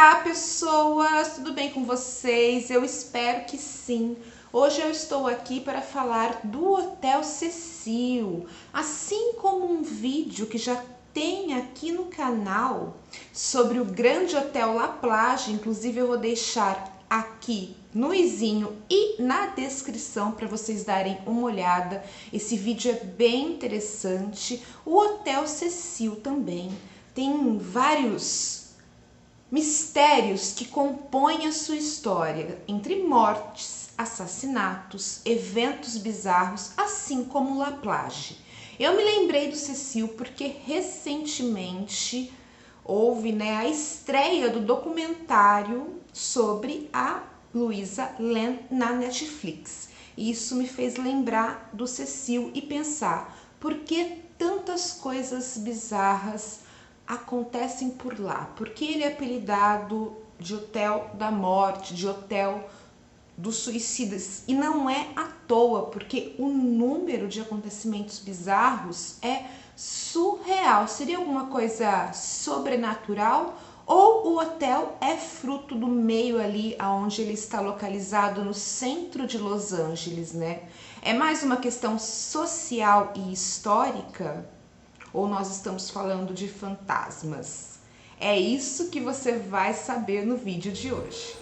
Olá, pessoas! Tudo bem com vocês? Eu espero que sim. Hoje eu estou aqui para falar do Hotel Cecil, assim como um vídeo que já tem aqui no canal sobre o grande Hotel La Plage. Inclusive eu vou deixar aqui no izinho e na descrição para vocês darem uma olhada. Esse vídeo é bem interessante. O Hotel Cecil também tem vários mistérios que compõem a sua história, entre mortes, assassinatos, eventos bizarros, assim como La Plage. Eu me lembrei do Cecil porque recentemente houve a estreia do documentário sobre a Louisa Lam na Netflix. E isso me fez lembrar do Cecil e pensar, por que tantas coisas bizarras acontecem por lá? Porque ele é apelidado de Hotel da Morte, de Hotel dos Suicidas. E não é à toa, porque o número de acontecimentos bizarros é surreal. Seria alguma coisa sobrenatural? Ou o hotel é fruto do meio ali onde ele está localizado, no centro de Los Angeles, né? É mais uma questão social e histórica? Ou nós estamos falando de fantasmas? É isso que você vai saber no vídeo de hoje.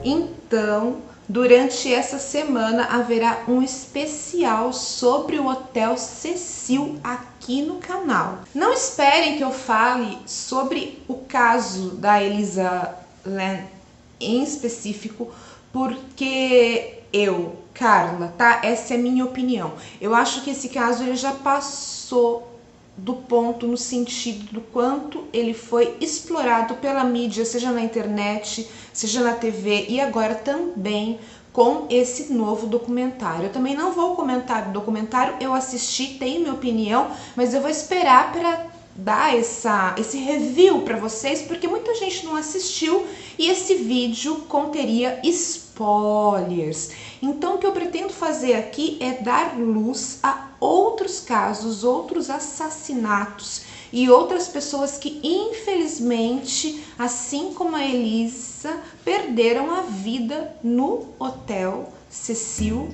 Então, durante essa semana haverá um especial sobre o Hotel Cecil aqui no canal. Não esperem que eu fale sobre o caso da Elisa Lam em específico, porque Carla, tá? Essa é a minha opinião. Eu acho que esse caso ele já passou do ponto, no sentido do quanto ele foi explorado pela mídia, seja na internet, seja na TV e agora também com esse novo documentário. Eu também não vou comentar do documentário, eu assisti, tenho minha opinião, mas eu vou esperar para dar esse review para vocês, porque muita gente não assistiu e esse vídeo conteria spoilers. Então o que eu pretendo fazer aqui é dar luz a outros casos, outros assassinatos e outras pessoas que infelizmente, assim como a Elisa, perderam a vida no Hotel Cecil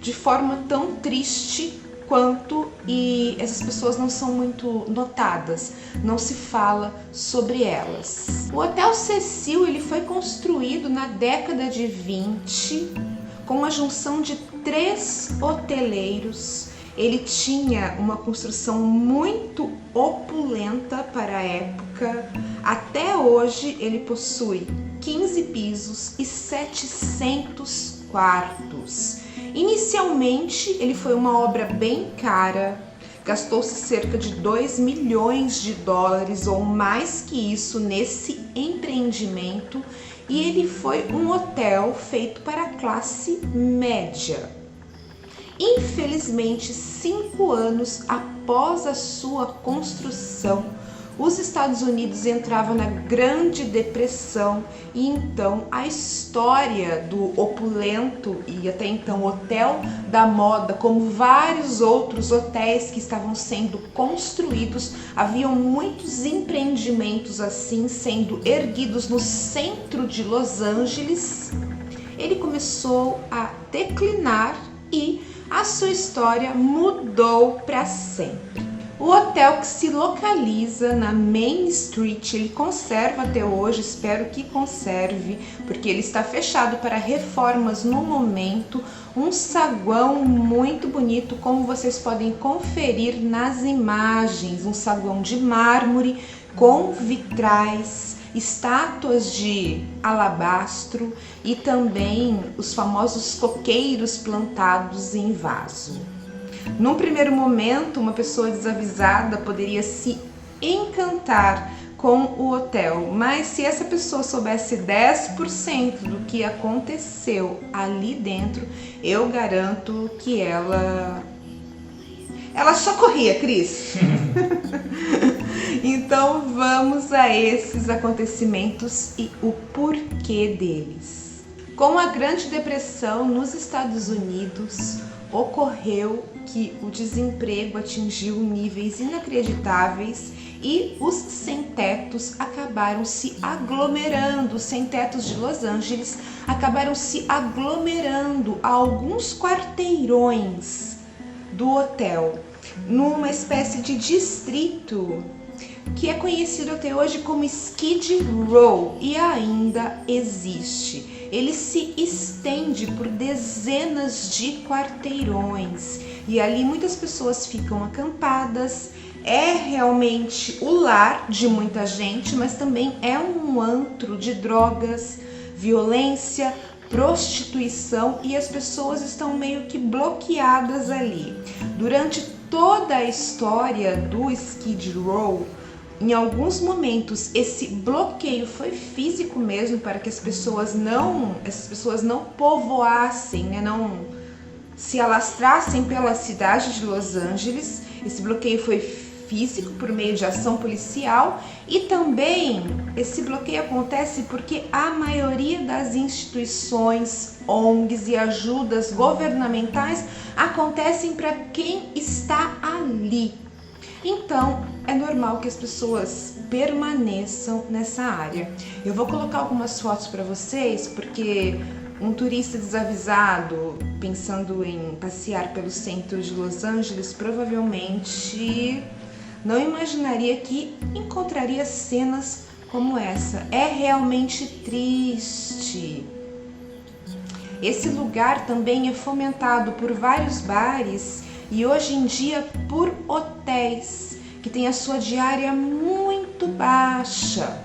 de forma tão triste quanto, e essas pessoas não são muito notadas, não se fala sobre elas. O Hotel Cecil ele foi construído na década de 20 com uma junção de 3 hoteleiros. Ele tinha uma construção muito opulenta para a época. Até hoje ele possui 15 pisos e 700 quartos. Inicialmente ele foi uma obra bem cara, gastou-se cerca de 2 milhões de dólares ou mais que isso nesse empreendimento, e ele foi um hotel feito para a classe média. Infelizmente, 5 anos após a sua construção, os Estados Unidos entravam na Grande Depressão e então a história do opulento e até então hotel da moda, como vários outros hotéis que estavam sendo construídos, haviam muitos empreendimentos assim sendo erguidos no centro de Los Angeles, ele começou a declinar e a sua história mudou para sempre. O hotel, que se localiza na Main Street, ele conserva até hoje, espero que conserve, porque ele está fechado para reformas no momento, um saguão muito bonito, como vocês podem conferir nas imagens, um saguão de mármore com vitrais, estátuas de alabastro e também os famosos coqueiros plantados em vaso. Num primeiro momento, uma pessoa desavisada poderia se encantar com o hotel, mas se essa pessoa soubesse 10% do que aconteceu ali dentro, eu garanto que ela só corria, Cris. Então vamos a esses acontecimentos e o porquê deles. Com a Grande Depressão nos Estados Unidos, ocorreu que o desemprego atingiu níveis inacreditáveis e os sem-tetos acabaram se aglomerando. Os sem-tetos de Los Angeles acabaram se aglomerando a alguns quarteirões do hotel, numa espécie de distrito que é conhecido até hoje como Skid Row e ainda existe. Ele se estende por dezenas de quarteirões e ali muitas pessoas ficam acampadas. É realmente o lar de muita gente, mas também é um antro de drogas, violência, prostituição, e as pessoas estão meio que bloqueadas ali. Durante toda a história do Skid Row, em alguns momentos esse bloqueio foi físico mesmo, para que essas pessoas não povoassem, né, não se alastrassem pela cidade de Los Angeles. Esse bloqueio foi físico por meio de ação policial, e também esse bloqueio acontece porque a maioria das instituições, ONGs e ajudas governamentais acontecem para quem está ali. Então é normal que as pessoas permaneçam nessa área. Eu vou colocar algumas fotos para vocês, porque um turista desavisado pensando em passear pelo centro de Los Angeles provavelmente não imaginaria que encontraria cenas como essa. É realmente triste. Esse lugar também é fomentado por vários bares e hoje em dia por hotéis que têm a sua diária muito baixa,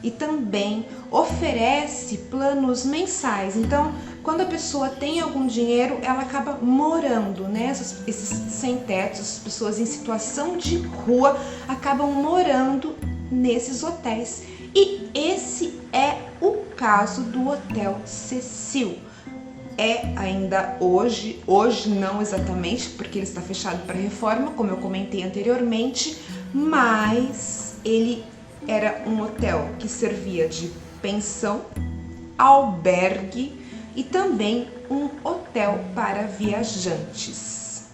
e também oferece planos mensais. Então, quando a pessoa tem algum dinheiro, ela acaba morando, né? Esses sem-tetos, as pessoas em situação de rua, acabam morando nesses hotéis. E esse é o caso do Hotel Cecil. É ainda hoje não exatamente, porque ele está fechado para reforma, como eu comentei anteriormente, mas ele era um hotel que servia de pensão, albergue e também um hotel para viajantes.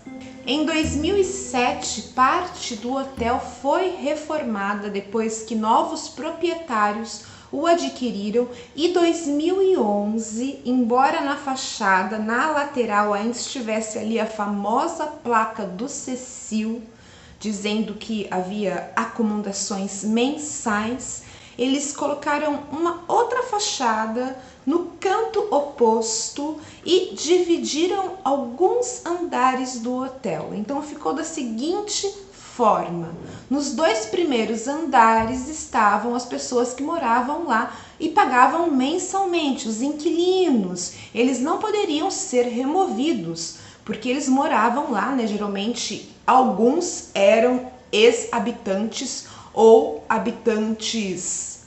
Em 2007, parte do hotel foi reformada depois que novos proprietários o adquiriram, e 2011, embora na fachada, na lateral, ainda estivesse ali a famosa placa do Cecil, dizendo que havia acomodações mensais, eles colocaram uma outra fachada no canto oposto e dividiram alguns andares do hotel. Então ficou da seguinte forma: nos 2 primeiros andares estavam as pessoas que moravam lá e pagavam mensalmente, os inquilinos. Eles não poderiam ser removidos, porque eles moravam lá, né? Geralmente alguns eram ex-habitantes ou habitantes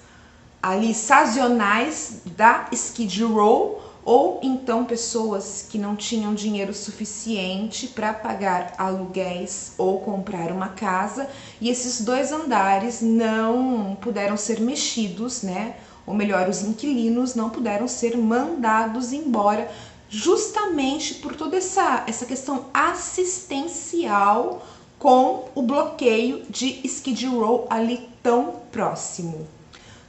ali sazonais da Skid Row, ou então pessoas que não tinham dinheiro suficiente para pagar aluguéis ou comprar uma casa, e esses 2 andares não puderam ser mexidos, né? Ou melhor, os inquilinos não puderam ser mandados embora, justamente por toda essa questão assistencial com o bloqueio de Skid Row ali tão próximo.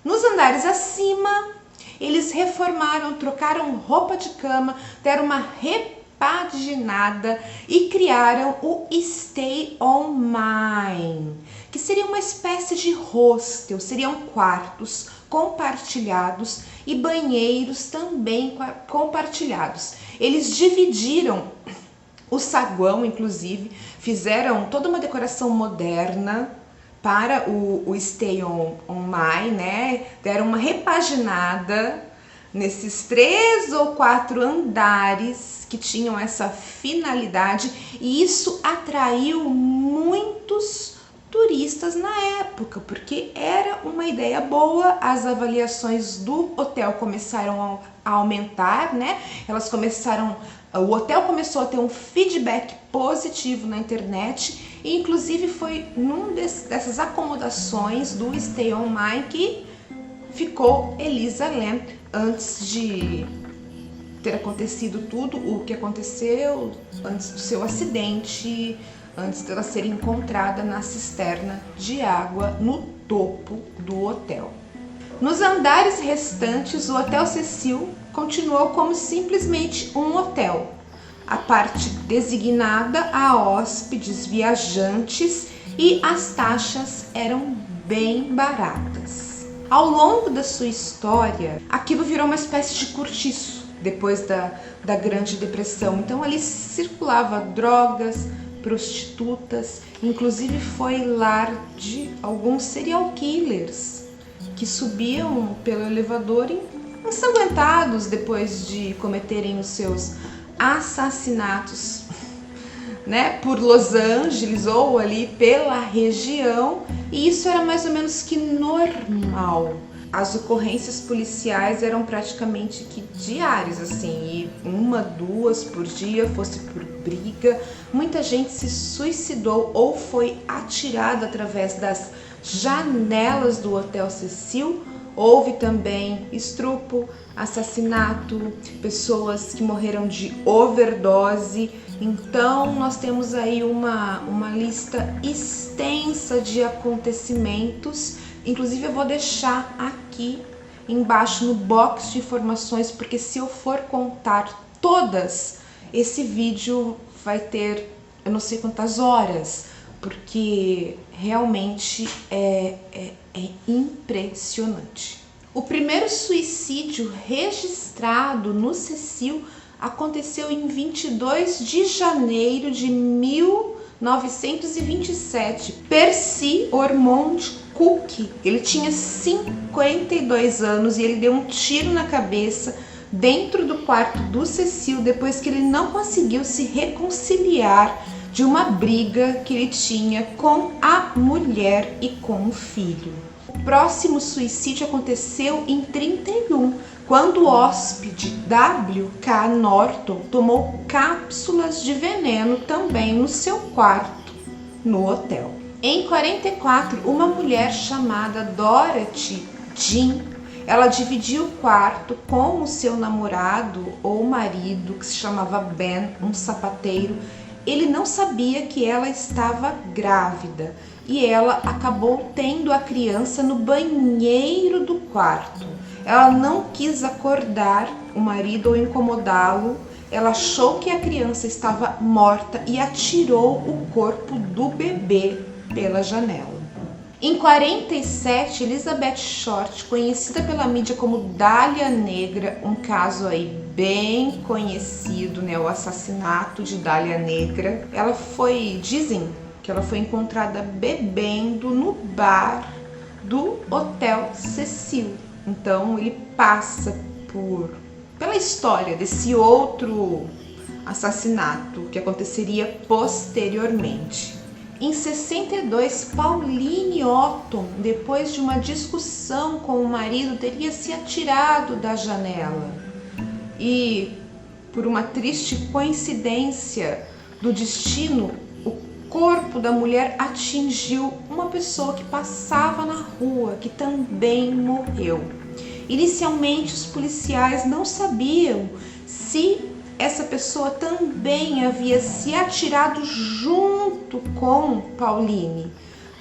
Nos andares acima, eles reformaram, trocaram roupa de cama, deram uma repaginada e criaram o Stay On Mine, que seria uma espécie de hostel. Seriam quartos compartilhados e banheiros também compartilhados. Eles dividiram o saguão, inclusive, fizeram toda uma decoração moderna para o Stay On My, né? Deram uma repaginada nesses 3 ou 4 andares que tinham essa finalidade, e isso atraiu muitos turistas na época, porque era uma ideia boa, as avaliações do hotel começaram a aumentar, né? O hotel começou a ter um feedback positivo na internet, e inclusive foi dessas acomodações do Stay On My que ficou Elisa Lam antes de ter acontecido tudo o que aconteceu, antes do seu acidente, antes dela ser encontrada na cisterna de água no topo do hotel. Nos andares restantes, o Hotel Cecil continuou como simplesmente um hotel. A parte designada a hóspedes viajantes, e as taxas eram bem baratas. Ao longo da sua história, aquilo virou uma espécie de cortiço depois da Grande Depressão. Então ali circulava drogas, prostitutas, inclusive foi lar de alguns serial killers que subiam pelo elevador ensanguentados depois de cometerem os seus assassinatos, né, por Los Angeles ou ali pela região, e isso era mais ou menos que normal. As ocorrências policiais eram praticamente que diárias, assim, e 1, 2 por dia, fosse por briga. Muita gente se suicidou ou foi atirada através das janelas do Hotel Cecil. Houve também estupro, assassinato, pessoas que morreram de overdose. Então nós temos aí uma lista extensa de acontecimentos. Inclusive eu vou deixar aqui embaixo no box de informações, porque se eu for contar todas, esse vídeo vai ter eu não sei quantas horas, porque realmente é impressionante. O primeiro suicídio registrado no Cecil aconteceu em 22 de janeiro de 1927. Percy Ormond Cook, ele tinha 52 anos e ele deu um tiro na cabeça dentro do quarto do Cecil depois que ele não conseguiu se reconciliar de uma briga que ele tinha com a mulher e com o filho. O próximo suicídio aconteceu em 31, quando o hóspede W.K. Norton tomou cápsulas de veneno também no seu quarto no hotel. Em 44, uma mulher chamada Dorothy Jean, ela dividiu o quarto com o seu namorado ou marido, que se chamava Ben, um sapateiro. Ele não sabia que ela estava grávida e ela acabou tendo a criança no banheiro do quarto. Ela não quis acordar o marido ou incomodá-lo. Ela achou que a criança estava morta e atirou o corpo do bebê pela janela. Em 47, Elizabeth Short, conhecida pela mídia como Dália Negra, um caso aí bem conhecido, né, o assassinato de Dália Negra, dizem que ela foi encontrada bebendo no bar do Hotel Cecil. Então ele passa pela história desse outro assassinato que aconteceria posteriormente. Em 62, Pauline Otton, depois de uma discussão com o marido, teria se atirado da janela. E, por uma triste coincidência do destino, o corpo da mulher atingiu uma pessoa que passava na rua, que também morreu. Inicialmente, os policiais não sabiam se essa pessoa também havia se atirado junto com Pauline,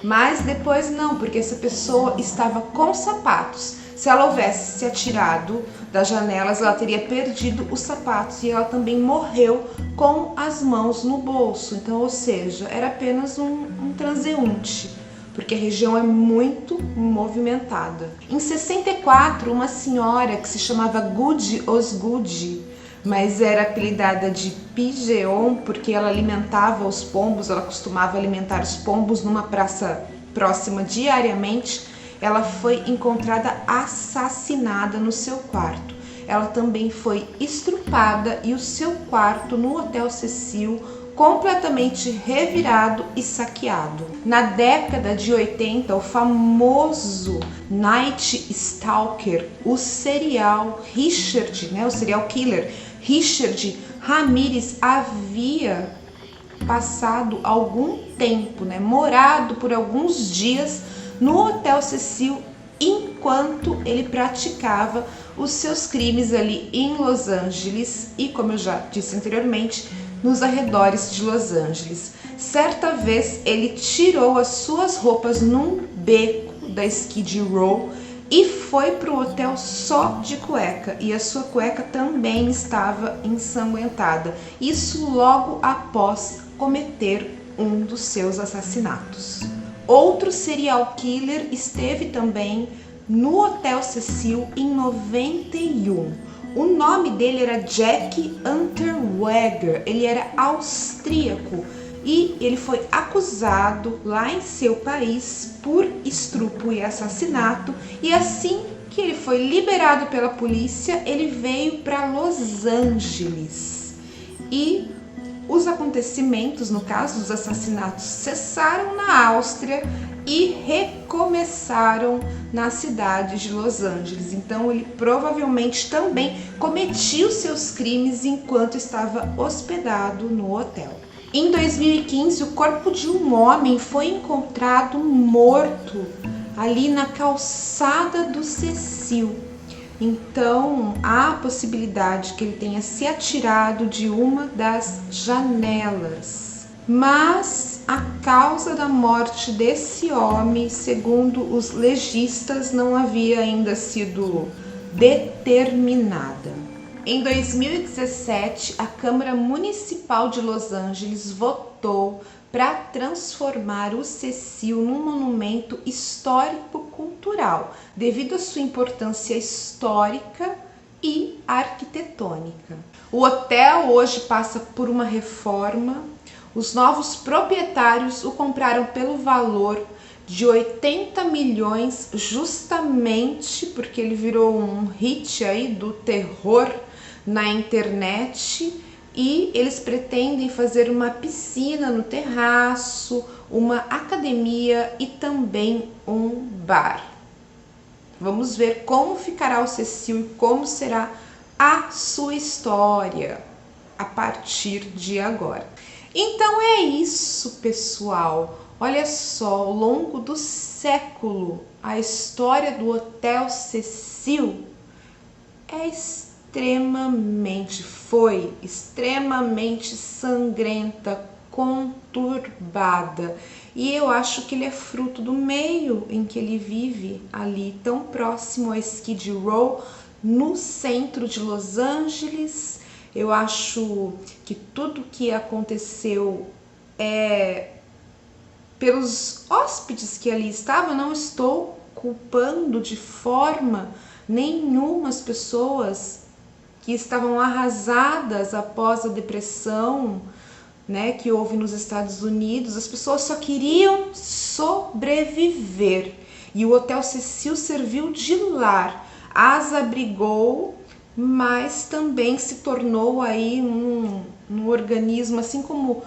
mas depois não, porque essa pessoa estava com sapatos. Se ela houvesse se atirado das janelas, ela teria perdido os sapatos e ela também morreu com as mãos no bolso. Então, ou seja, era apenas um transeunte, porque a região é muito movimentada. Em 64, uma senhora que se chamava Goody Osgood, mas era apelidada de Pigeon porque ela alimentava os pombos, ela costumava alimentar os pombos numa praça próxima diariamente. Ela foi encontrada assassinada no seu quarto. Ela também foi estrupada e o seu quarto no Hotel Cecil, completamente revirado e saqueado. Na década de 80, o famoso Night Stalker, o serial killer Richard Ramirez havia passado algum tempo, morado por alguns dias no Hotel Cecil enquanto ele praticava os seus crimes ali em Los Angeles e, como eu já disse anteriormente, nos arredores de Los Angeles. Certa vez ele tirou as suas roupas num beco da Skid Row e foi para o hotel só de cueca, e a sua cueca também estava ensanguentada. Isso logo após cometer um dos seus assassinatos. Outro serial killer esteve também no Hotel Cecil em 91. O nome dele era Jack Unterweger, ele era austríaco e ele foi acusado lá em seu país por estupro e assassinato, e assim que ele foi liberado pela polícia, ele veio para Los Angeles e os acontecimentos, no caso dos assassinatos, cessaram na Áustria e recomeçaram na cidade de Los Angeles. Então ele provavelmente também cometia os seus crimes enquanto estava hospedado no hotel. Em 2015, o corpo de um homem foi encontrado morto ali na calçada do Cecil. Então, há a possibilidade que ele tenha se atirado de uma das janelas. Mas a causa da morte desse homem, segundo os legistas, não havia ainda sido determinada. Em 2017, a Câmara Municipal de Los Angeles votou para transformar o Cecil num monumento histórico-cultural, devido à sua importância histórica e arquitetônica. O hotel hoje passa por uma reforma. Os novos proprietários o compraram pelo valor de 80 milhões, justamente porque ele virou um hit aí do terror na internet. E eles pretendem fazer uma piscina no terraço, uma academia e também um bar. Vamos ver como ficará o Cecil e como será a sua história a partir de agora. Então é isso, pessoal. Olha só, ao longo do século, a história do Hotel Cecil foi extremamente sangrenta, conturbada, e eu acho que ele é fruto do meio em que ele vive, ali tão próximo a Skid Row, no centro de Los Angeles. Eu acho que tudo que aconteceu pelos hóspedes que ali estavam. Não estou culpando de forma nenhuma as pessoas que estavam arrasadas após a depressão, que houve nos Estados Unidos. As pessoas só queriam sobreviver. E o Hotel Cecil serviu de lar, as abrigou, mas também se tornou aí um organismo, assim como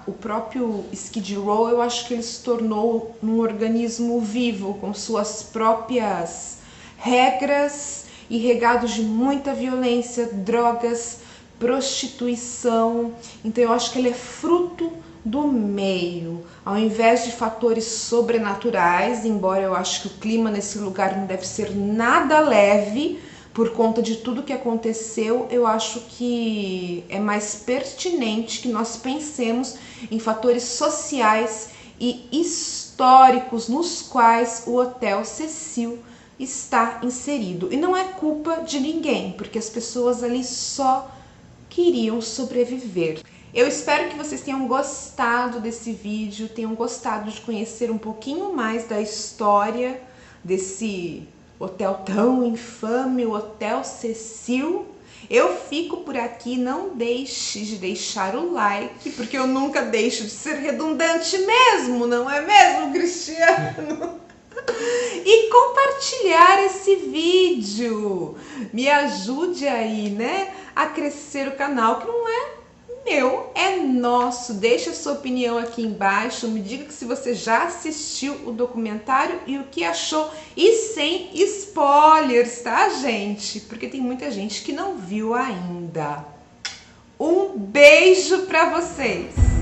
o próprio Skid Row. Eu acho que ele se tornou um organismo vivo, com suas próprias regras e regados de muita violência, drogas, prostituição. Então eu acho que ele é fruto do meio, ao invés de fatores sobrenaturais, embora eu acho que o clima nesse lugar não deve ser nada leve por conta de tudo que aconteceu. Eu acho que é mais pertinente que nós pensemos em fatores sociais e históricos nos quais o Hotel Cecil está inserido. E não é culpa de ninguém, porque as pessoas ali só queriam sobreviver. Eu espero que vocês tenham gostado desse vídeo, tenham gostado de conhecer um pouquinho mais da história desse hotel tão infame, o Hotel Cecil. Eu fico por aqui, não deixe de deixar o like, porque eu nunca deixo de ser redundante mesmo, não é mesmo, Cristiano? E compartilhar esse vídeo. Me ajude aí, a crescer o canal, que não é meu, é nosso. Deixa a sua opinião aqui embaixo, me diga se você já assistiu o documentário e o que achou, e sem spoilers, tá, gente? Porque tem muita gente que não viu ainda. Um beijo pra vocês!